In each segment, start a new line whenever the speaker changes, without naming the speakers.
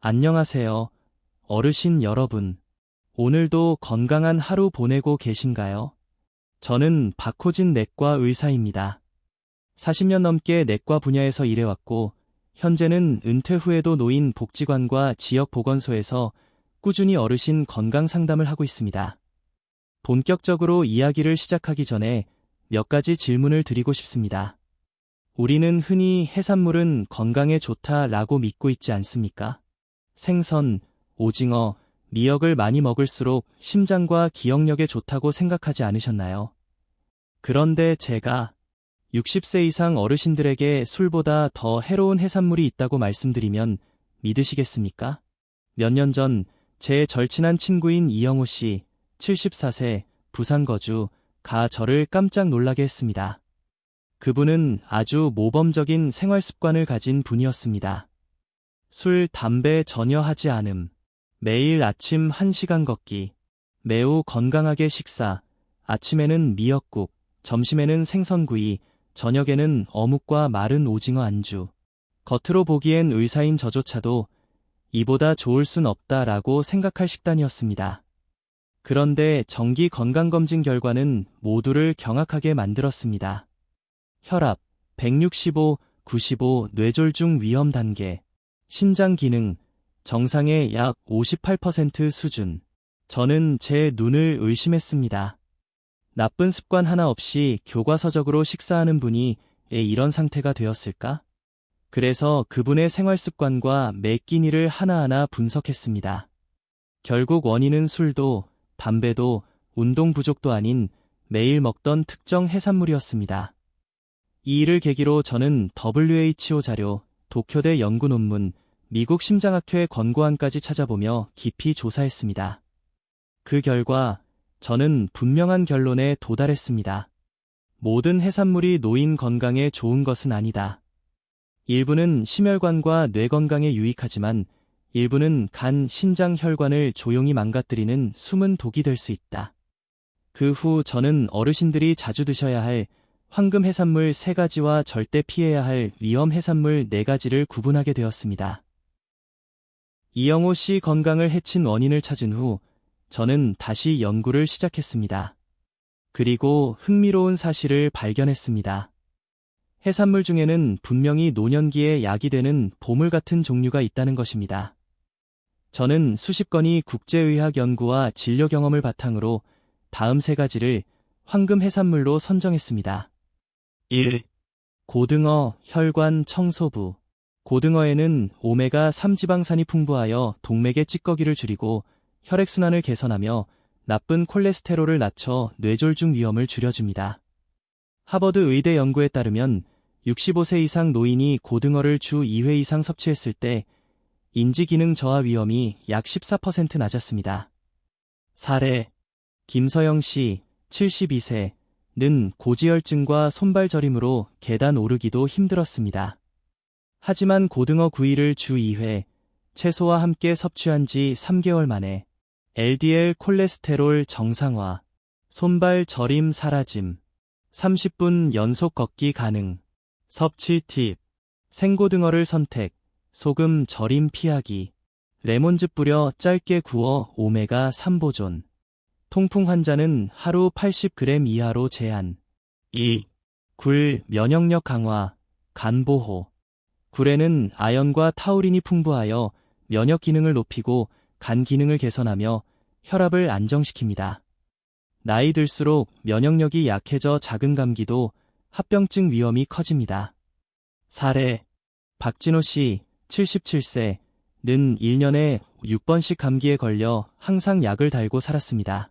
안녕하세요, 어르신 여러분. 오늘도 건강한 하루 보내고 계신가요? 저는 박호진 내과 의사입니다. 40년 넘게 내과 분야에서 일해왔고, 현재는 은퇴 후에도 노인 복지관과 지역 보건소에서 꾸준히 어르신 건강 상담을 하고 있습니다. 본격적으로 이야기를 시작하기 전에 몇 가지 질문을 드리고 싶습니다. 우리는 흔히 해산물은 건강에 좋다라고 믿고 있지 않습니까? 생선, 오징어, 미역을 많이 먹을수록 심장과 기억력에 좋다고 생각하지 않으셨나요? 그런데 제가 60세 이상 어르신들에게 술보다 더 해로운 해산물이 있다고 말씀드리면 믿으시겠습니까? 몇 년 전 제 절친한 친구인 이영호 씨, 74세, 부산 거주가 저를 깜짝 놀라게 했습니다. 그분은 아주 모범적인 생활 습관을 가진 분이었습니다. 술, 담배 전혀 하지 않음. 매일 아침 1시간 걷기. 매우 건강하게 식사. 아침에는 미역국, 점심에는 생선구이, 저녁에는 어묵과 마른 오징어 안주. 겉으로 보기엔 의사인 저조차도 이보다 좋을 순 없다라고 생각할 식단이었습니다. 그런데 정기 건강검진 결과는 모두를 경악하게 만들었습니다. 혈압 165, 95 뇌졸중 위험 단계. 신장 기능 정상의 약 58% 수준. 저는 제 눈을 의심했습니다. 나쁜 습관 하나 없이 교과서적으로 식사하는 분이 왜 이런 상태가 되었을까? 그래서 그분의 생활 습관과 매 끼니를 하나하나 분석했습니다. 결국 원인은 술도, 담배도, 운동 부족도 아닌 매일 먹던 특정 해산물이었습니다. 이 일을 계기로 저는 WHO 자료, 도쿄대 연구 논문, 미국 심장학회 권고안까지 찾아보며 깊이 조사했습니다. 그 결과 저는 분명한 결론에 도달했습니다. 모든 해산물이 노인 건강에 좋은 것은 아니다. 일부는 심혈관과 뇌 건강에 유익하지만 일부는 간, 신장, 혈관을 조용히 망가뜨리는 숨은 독이 될 수 있다. 그 후 저는 어르신들이 자주 드셔야 할 황금 해산물 3가지와 절대 피해야 할 위험 해산물 4가지를 구분하게 되었습니다. 이영호 씨 건강을 해친 원인을 찾은 후 저는 다시 연구를 시작했습니다. 그리고 흥미로운 사실을 발견했습니다. 해산물 중에는 분명히 노년기에 약이 되는 보물 같은 종류가 있다는 것입니다. 저는 수십 건의 국제의학 연구와 진료 경험을 바탕으로 다음 3가지를 황금 해산물로 선정했습니다. 1. 고등어, 혈관, 청소부. 고등어에는 오메가3 지방산이 풍부하여 동맥의 찌꺼기를 줄이고 혈액순환을 개선하며 나쁜 콜레스테롤을 낮춰 뇌졸중 위험을 줄여줍니다. 하버드 의대 연구에 따르면 65세 이상 노인이 고등어를 주 2회 이상 섭취했을 때 인지기능 저하 위험이 약 14% 낮았습니다. 사례 김서영 씨, 72세는 고지혈증과 손발 저림으로 계단 오르기도 힘들었습니다. 하지만 고등어 구이를 주 2회, 채소와 함께 섭취한 지 3개월 만에 LDL 콜레스테롤 정상화, 손발 저림 사라짐, 30분 연속 걷기 가능. 섭취 팁. 생고등어를 선택. 소금 절임 피하기. 레몬즙 뿌려 짧게 구워 오메가3 보존. 통풍 환자는 하루 80g 이하로 제한. 2. 굴 면역력 강화, 간 보호. 굴에는 아연과 타우린이 풍부하여 면역 기능을 높이고 간 기능을 개선하며 혈압을 안정시킵니다. 나이 들수록 면역력이 약해져 작은 감기도 합병증 위험이 커집니다. 사례 박진호 씨, 77세는 1년에 6번씩 감기에 걸려 항상 약을 달고 살았습니다.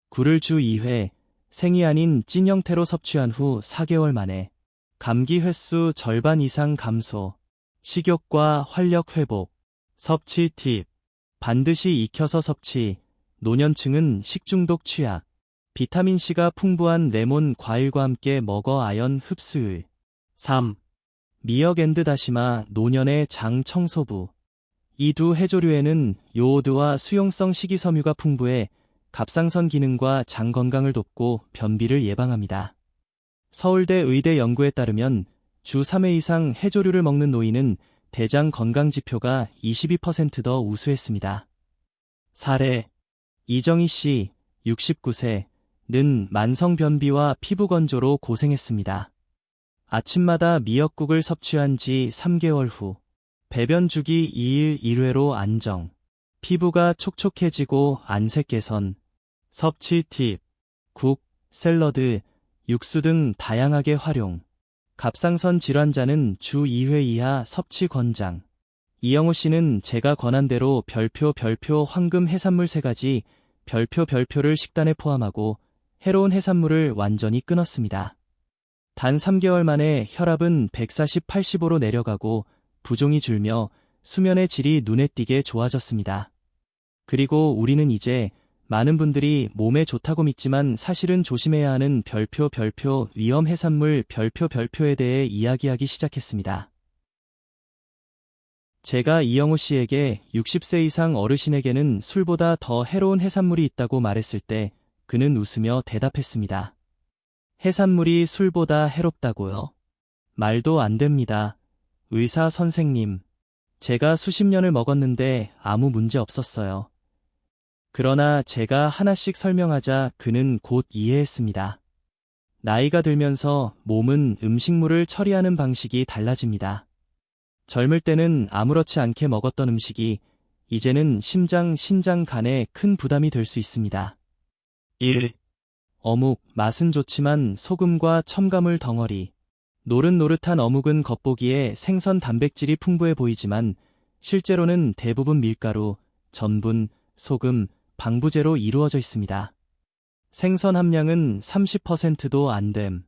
굴을 주 2회, 생이 아닌 찐 형태로 섭취한 후 4개월 만에 감기 횟수 절반 이상 감소, 식욕과 활력 회복. 섭취 팁. 반드시 익혀서 섭취. 노년층은 식중독 취약. 비타민C가 풍부한 레몬 과일과 함께 먹어 아연 흡수율. 3. 미역 앤드 다시마 노년의 장 청소부. 이 두 해조류에는 요오드와 수용성 식이섬유가 풍부해 갑상선 기능과 장 건강을 돕고 변비를 예방합니다. 서울대 의대 연구에 따르면 주 3회 이상 해조류를 먹는 노인은 대장 건강 지표가 22% 더 우수했습니다. 사례 이정희 씨, 69세, 는 만성변비와 피부 건조로 고생했습니다. 아침마다 미역국을 섭취한 지 3개월 후 배변 주기 2일 1회로 안정, 피부가 촉촉해지고 안색 개선, 섭취 팁, 국, 샐러드, 육수 등 다양하게 활용, 갑상선 질환자는 주 2회 이하 섭취 권장. 이영호 씨는 제가 권한 대로 별표 황금 해산물 3가지 별표를 식단에 포함하고 해로운 해산물을 완전히 끊었습니다. 단 3개월 만에 혈압은 140/85로 내려가고 부종이 줄며 수면의 질이 눈에 띄게 좋아졌습니다. 그리고 우리는 이제 많은 분들이 몸에 좋다고 믿지만 사실은 조심해야 하는 별표 위험 해산물 별표에 대해 이야기하기 시작했습니다. 제가 이영호 씨에게 60세 이상 어르신에게는 술보다 더 해로운 해산물이 있다고 말했을 때 그는 웃으며 대답했습니다. 해산물이 술보다 해롭다고요? 말도 안 됩니다. 의사 선생님, 제가 수십 년을 먹었는데 아무 문제 없었어요. 그러나 제가 하나씩 설명하자 그는 곧 이해했습니다. 나이가 들면서 몸은 음식물을 처리하는 방식이 달라집니다. 젊을 때는 아무렇지 않게 먹었던 음식이 이제는 심장, 신장, 간에 큰 부담이 될 수 있습니다. 1. 어묵, 맛은 좋지만 소금과 첨가물 덩어리. 노릇노릇한 어묵은 겉보기에 생선 단백질이 풍부해 보이지만 실제로는 대부분 밀가루, 전분, 소금, 방부제로 이루어져 있습니다. 생선 함량은 30%도 안 됨.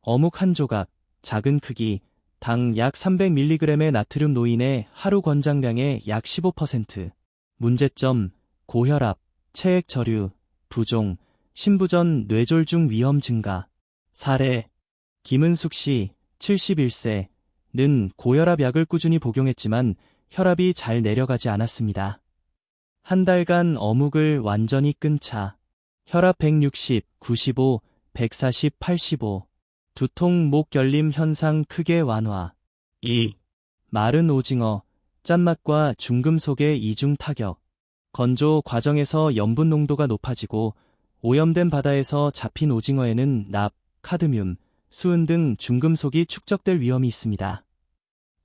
어묵 한 조각, 작은 크기, 당 약 300mg의 나트륨 노인의 하루 권장량의 약 15%. 문제점, 고혈압, 체액 저류, 부종, 신부전 뇌졸중 위험 증가. 사례 김은숙 씨, 71세, 는 고혈압 약을 꾸준히 복용했지만 혈압이 잘 내려가지 않았습니다. 한 달간 어묵을 완전히 끊자 혈압 160, 95, 140, 85. 두통, 목 결림 현상 크게 완화. 2. 마른 오징어, 짠맛과 중금속의 이중 타격. 건조 과정에서 염분 농도가 높아지고 오염된 바다에서 잡힌 오징어에는 납, 카드뮴, 수은 등 중금속이 축적될 위험이 있습니다.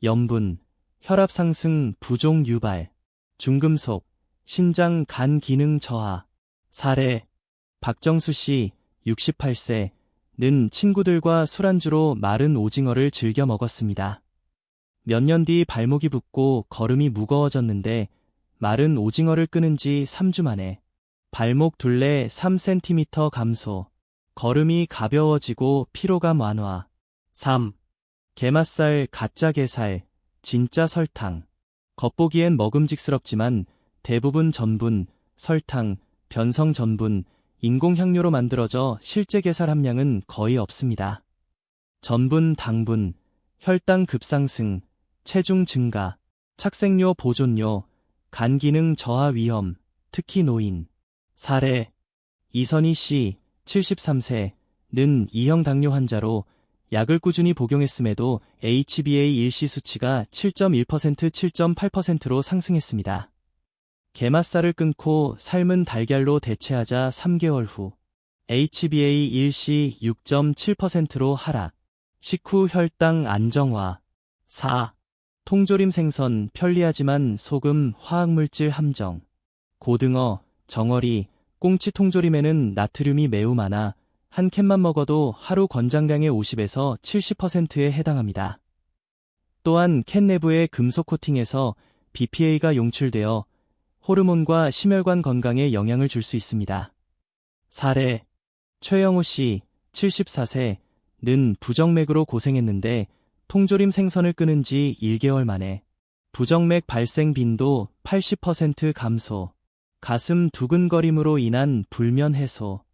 염분, 혈압 상승, 부종 유발. 중금속, 신장 간 기능 저하. 사례 박정수 씨, 68세, 는 친구들과 술안주로 마른 오징어를 즐겨 먹었습니다. 몇 년 뒤 발목이 붓고 걸음이 무거워졌는데 마른 오징어를 끊은 지 3주 만에 발목 둘레 3cm 감소, 걸음이 가벼워지고 피로감 완화. 3. 게맛살, 가짜 게살, 진짜 설탕. 겉보기엔 먹음직스럽지만 대부분 전분, 설탕, 변성 전분, 인공향료로 만들어져 실제 게살 함량은 거의 없습니다. 전분, 당분, 혈당 급상승, 체중 증가, 착색료 보존료, 간 기능 저하 위험, 특히 노인. 사례 이선희 씨, 73세, 는 2형 당뇨 환자로 약을 꾸준히 복용했음에도 HbA1c 수치가 7.1%, 7.8%로 상승했습니다. 게맛살을 끊고 삶은 달걀로 대체하자 3개월 후 HbA1c 6.7%로 하락. 식후 혈당 안정화. 4. 통조림 생선 편리하지만 소금, 화학물질 함정. 고등어, 정어리, 꽁치 통조림에는 나트륨이 매우 많아 한 캔만 먹어도 하루 권장량의 50에서 70%에 해당합니다. 또한 캔 내부의 금속 코팅에서 BPA가 용출되어 호르몬과 심혈관 건강에 영향을 줄 수 있습니다. 사례 최영호 씨, 74세, 는 부정맥으로 고생했는데 통조림 생선을 끊은 지 1개월 만에 부정맥 발생 빈도 80% 감소, 가슴 두근거림으로 인한 불면 해소.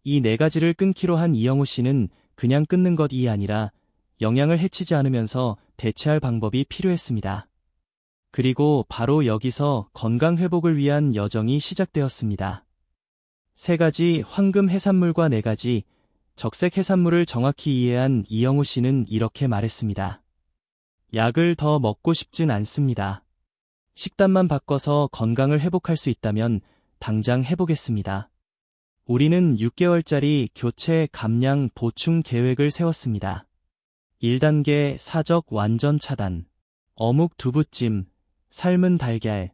이 4가지를 끊기로 한 이영호 씨는 그냥 끊는 것이 아니라 영양을 해치지 않으면서 대체할 방법이 필요했습니다. 그리고 바로 여기서 건강 회복을 위한 여정이 시작되었습니다. 3가지 황금 해산물과 4가지 적색 해산물을 정확히 이해한 이영호 씨는 이렇게 말했습니다. 약을 더 먹고 싶진 않습니다. 식단만 바꿔서 건강을 회복할 수 있다면 당장 해보겠습니다. 우리는 6개월짜리 교체 감량 보충 계획을 세웠습니다. 1단계 사적 완전 차단. 어묵 두부찜, 삶은 달걀,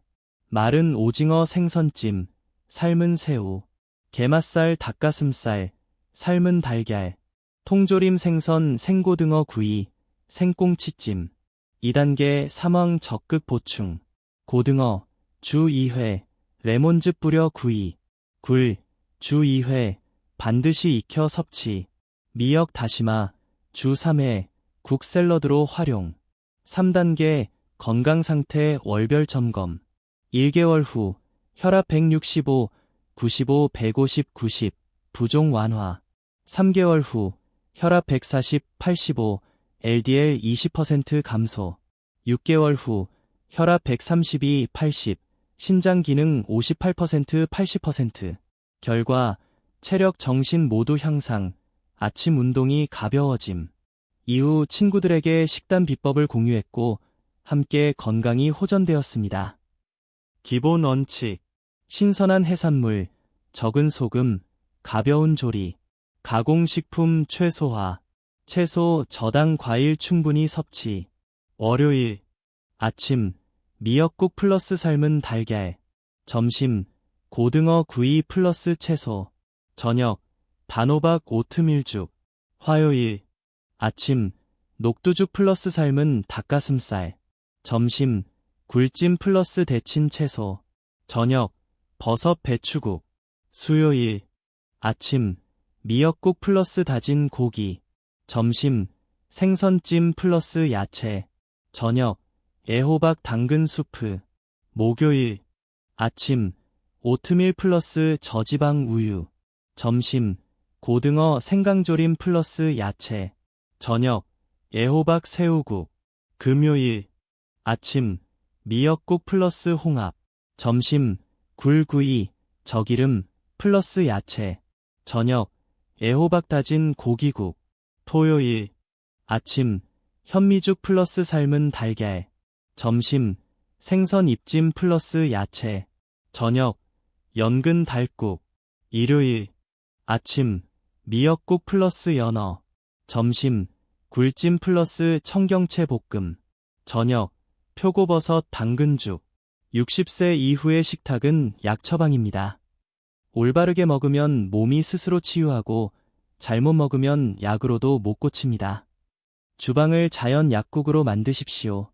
마른 오징어 생선찜, 삶은 새우, 게맛살 닭가슴살, 삶은 달걀, 통조림 생선 생고등어 구이, 생꽁치찜. 2단계 삼황 적극 보충. 고등어, 주 2회, 레몬즙 뿌려 구이, 굴, 주 2회, 반드시 익혀 섭취, 미역 다시마, 주 3회, 국 샐러드로 활용. 3단계 건강상태 월별 점검. 1개월 후, 혈압 165, 95, 150, 90, 부종 완화. 3개월 후, 혈압 140, 85, LDL 20% 감소. 6개월 후, 혈압 132, 80, 신장 기능 58%, 80%. 결과, 체력 정신 모두 향상, 아침 운동이 가벼워짐. 이후 친구들에게 식단 비법을 공유했고, 함께 건강이 호전되었습니다. 기본 원칙. 신선한 해산물, 적은 소금, 가벼운 조리, 가공식품 최소화, 채소 저당 과일 충분히 섭취. 월요일. 아침, 미역국 플러스 삶은 달걀. 점심, 고등어 구이 플러스 채소. 저녁, 단호박 오트밀죽. 화요일. 아침, 녹두죽 플러스 삶은 닭가슴살. 점심, 굴찜 플러스 데친 채소. 저녁, 버섯 배추국. 수요일. 아침, 미역국 플러스 다진 고기. 점심, 생선찜 플러스 야채. 저녁, 애호박 당근 수프. 목요일. 아침, 오트밀 플러스 저지방 우유. 점심, 고등어 생강조림 플러스 야채. 저녁, 애호박 새우국. 금요일. 아침, 미역국 플러스 홍합. 점심, 굴구이, 저기름 플러스 야채. 저녁, 애호박 다진 고기국. 토요일. 아침, 현미죽 플러스 삶은 달걀. 점심, 생선 입찜 플러스 야채. 저녁, 연근 달국. 일요일. 아침, 미역국 플러스 연어. 점심, 굴찜 플러스 청경채 볶음. 저녁, 표고버섯 당근죽. 60세 이후의 식탁은 약 처방입니다. 올바르게 먹으면 몸이 스스로 치유하고 잘못 먹으면 약으로도 못 고칩니다. 주방을 자연 약국으로 만드십시오.